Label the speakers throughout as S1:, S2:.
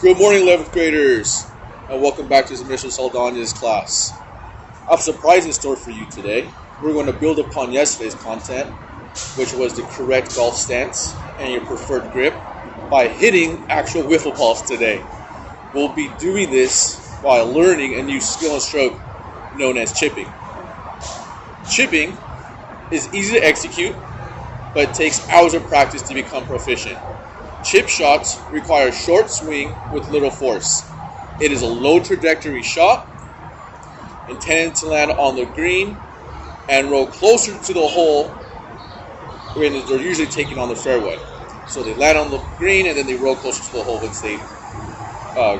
S1: Good morning, 11th graders, and welcome back to Mr. Saldana's class. I have a surprise in store for you today. We're going to build upon yesterday's content, which was the correct golf stance and your preferred grip, by hitting actual wiffle balls today. We'll be doing this while learning a new skill and stroke known as chipping. Chipping is easy to execute, but it takes hours of practice to become proficient. Chip shots require a short swing with little force. It is a low trajectory shot intended to land on the green and roll closer to the hole when they're usually taken on the fairway. So they land on the green and then they roll closer to the hole once they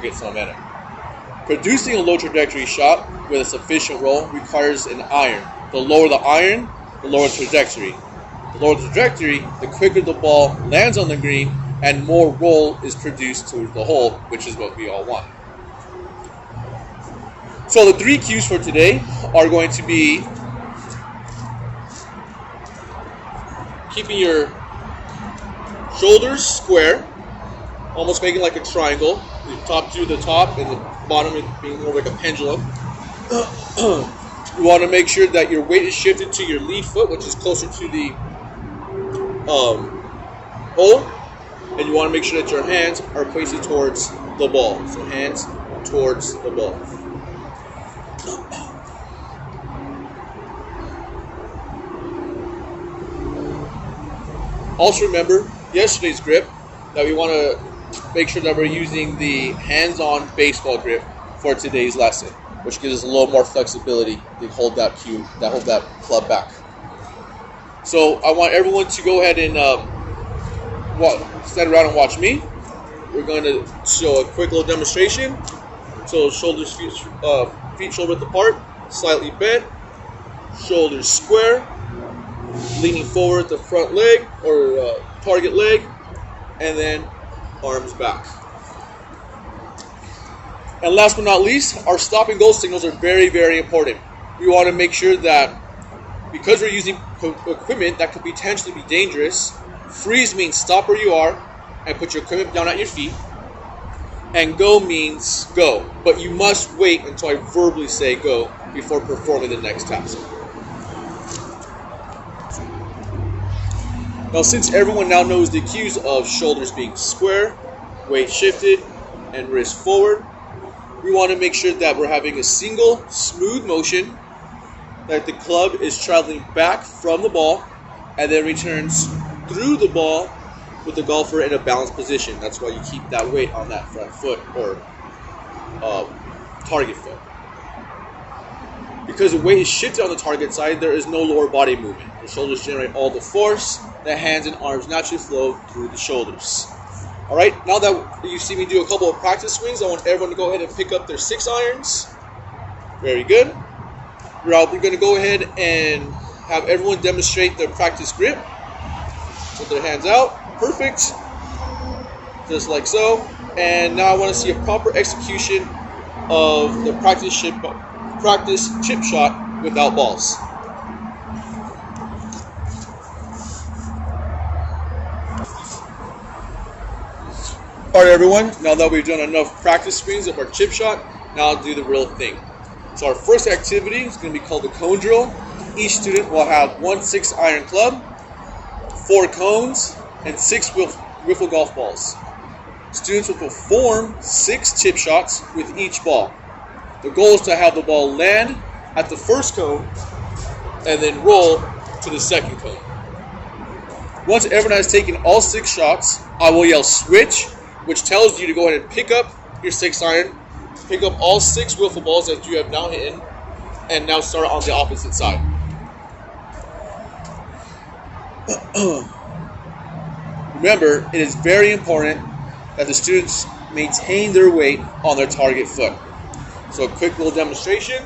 S1: get some momentum. Producing a low trajectory shot with a sufficient roll requires an iron. The lower the iron, the lower the trajectory. The lower the trajectory, the quicker the ball lands on the green and more roll is produced to the hole, which is what we all want. So the three cues for today are going to be keeping your shoulders square, almost making like a triangle, the top to the top and the bottom being more like a pendulum. You want to make sure that your weight is shifted to your lead foot, which is closer to the hole. And you want to make sure that your hands are facing towards the ball. So hands towards the ball. Also remember yesterday's grip, that we want to make sure that we're using the hands-on baseball grip for today's lesson, which gives us a little more flexibility to hold that cue, hold that club back. So I want everyone to go ahead and stand around and watch me. We're going to show a quick little demonstration. So shoulders, feet shoulder width apart, slightly bent, shoulders square, leaning forward the front leg or target leg, and then arms back. And last but not least, our stop and go signals are very, very important. We want to make sure that because we're using equipment that could potentially be dangerous, freeze means stop where you are and put your equipment down at your feet. And go means go. But you must wait until I verbally say go before performing the next task. Now, since everyone now knows the cues of shoulders being square, weight shifted, and wrist forward, we want to make sure that we're having a single, smooth motion, that the club is traveling back from the ball and then returns through the ball with the golfer in a balanced position. That's why you keep that weight on that front foot or target foot. Because the weight is shifted on the target side, there is no lower body movement. The shoulders generate all the force. The hands and arms naturally flow through the shoulders. All right, now that you see me do a couple of practice swings, I want everyone to go ahead and pick up their 6 irons. Very good. We're going to go ahead and have everyone demonstrate their practice grip. With their hands out. Perfect. Just like so. And now I want to see a proper execution of the practice chip shot without balls. Alright everyone, now that we've done enough practice swings of our chip shot, now I'll do the real thing. So our first activity is going to be called the cone drill. Each student will have one 6-iron club, 4 cones, and 6 wiffle golf balls. Students will perform 6 chip shots with each ball. The goal is to have the ball land at the first cone and then roll to the second cone. Once everyone has taken all 6 shots, I will yell switch, which tells you to go ahead and pick up your 6-iron, pick up all 6 wiffle balls that you have now hit, and now start on the opposite side. Remember, it is very important that the students maintain their weight on their target foot. So a quick little demonstration.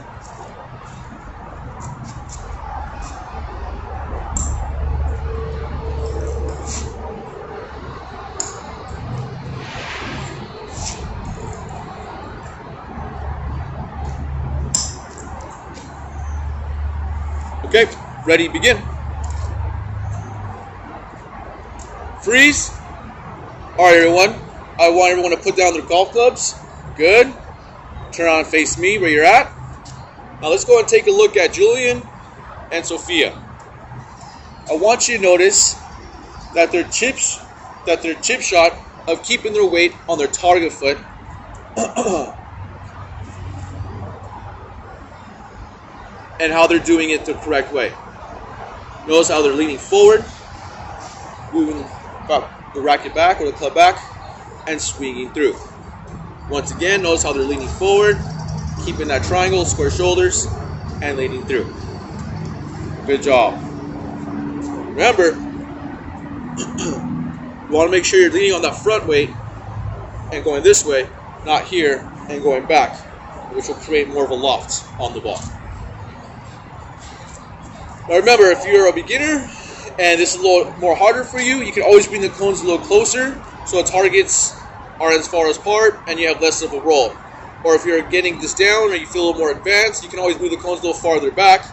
S1: Okay, ready, begin. Freeze. All right, everyone. I want everyone to put down their golf clubs. Good. Turn around and face me where you're at. Now let's go and take a look at Julian and Sophia. I want you to notice that their chip shot of keeping their weight on their target foot and how they're doing it the correct way. Notice how they're leaning forward, moving the racket back or the club back, and swinging through. Once again, notice how they're leaning forward, keeping that triangle, square shoulders, and leaning through. Good job. Remember, you want to make sure you're leaning on that front weight and going this way, not here and going back, which will create more of a loft on the ball. Now remember, if you're a beginner and this is a little more harder for you, you can always bring the cones a little closer so the targets are as far apart and you have less of a roll. Or if you're getting this down or you feel a little more advanced, you can always move the cones a little farther back,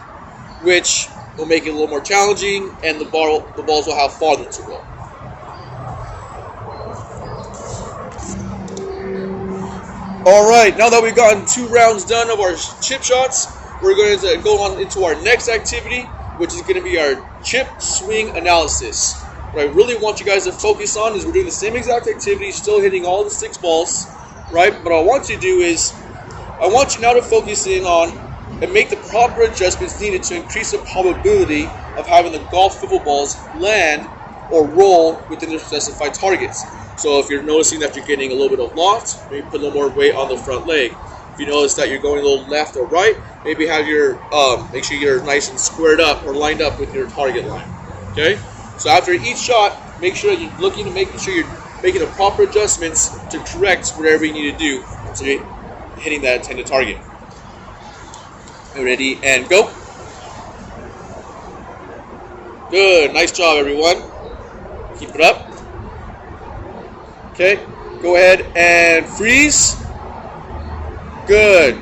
S1: which will make it a little more challenging, and the balls will have farther to roll. All right, now that we've gotten 2 rounds done of our chip shots, we're going to go on into our next activity, which is going to be our chip swing analysis. What I really want you guys to focus on is we're doing the same exact activity, still hitting all the 6 balls, right? But what I want you to do is, I want you now to focus in on and make the proper adjustments needed to increase the probability of having the golf football balls land or roll within their specified targets. So if you're noticing that you're getting a little bit of loft, maybe put a little more weight on the front leg. If you notice that you're going a little left or right, maybe have your make sure you're nice and squared up or lined up with your target line. Okay? So after each shot, make sure you're looking to making sure you're making the proper adjustments to correct whatever you need to do so you're hitting that intended target. Ready and go. Good. Nice job, everyone. Keep it up. Okay. Go ahead and freeze. Good.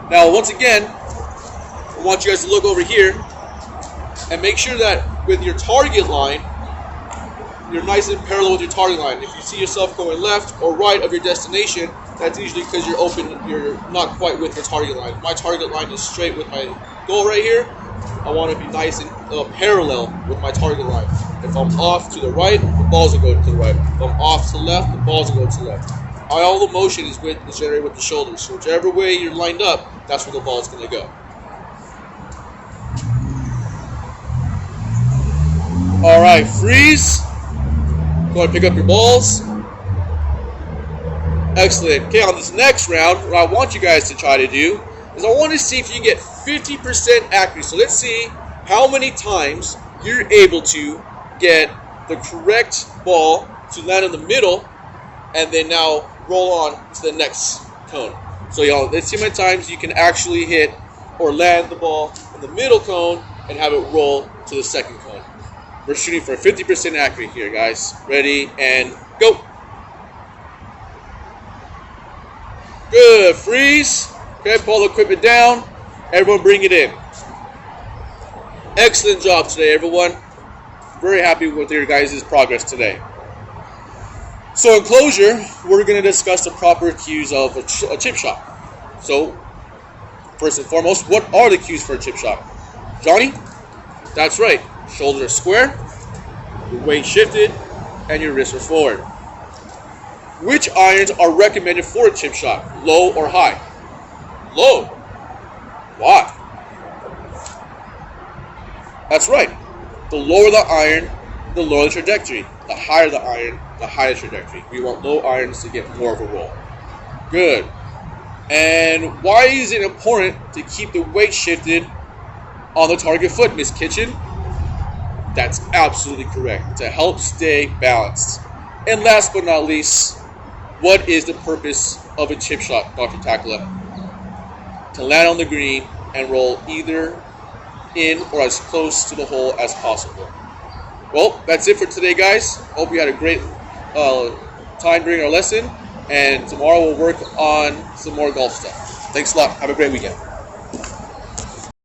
S1: Now, once again, I want you guys to look over here and make sure that with your target line, you're nice and parallel with your target line. If you see yourself going left or right of your destination, that's usually because you're not quite with your target line. My target line is straight with my goal right here. I want to be nice and parallel with my target line. If I'm off to the right, the balls will go to the right. If I'm off to the left, the balls will go to the left. All the motion is generated with the shoulders. So whichever way you're lined up, that's where the ball is going to go. All right, freeze. Go ahead and pick up your balls. Excellent. Okay, on this next round, what I want you guys to try to do is I want to see if you get 50% accuracy. So let's see how many times you're able to get the correct ball to land in the middle and then now roll on to the next cone. So y'all, let's see how many times you can actually hit or land the ball in the middle cone and have it roll to the second cone. We're shooting for 50% accurate here, guys. Ready and go. Good. Freeze. Okay, pull the equipment down. Everyone bring it in. Excellent job today, everyone. Very happy with your guys' progress today. So in closure, we're going to discuss the proper cues of a chip shot. So, first and foremost, what are the cues for a chip shot? Johnny? That's right. Shoulders are square, your weight shifted, and your wrists are forward. Which irons are recommended for a chip shot? Low or high? Low. Why? That's right. The lower the iron, the lower the trajectory. The higher the iron, the higher the trajectory. We want low irons to get more of a roll. Good. And why is it important to keep the weight shifted on the target foot, Miss Kitchen? That's absolutely correct. To help stay balanced. And last but not least, what is the purpose of a chip shot, Dr. Takala? To land on the green and roll either in or as close to the hole as possible. Well, that's it for today, guys. Hope you had a great time during our lesson. And tomorrow we'll work on some more golf stuff. Thanks a lot. Have a great weekend.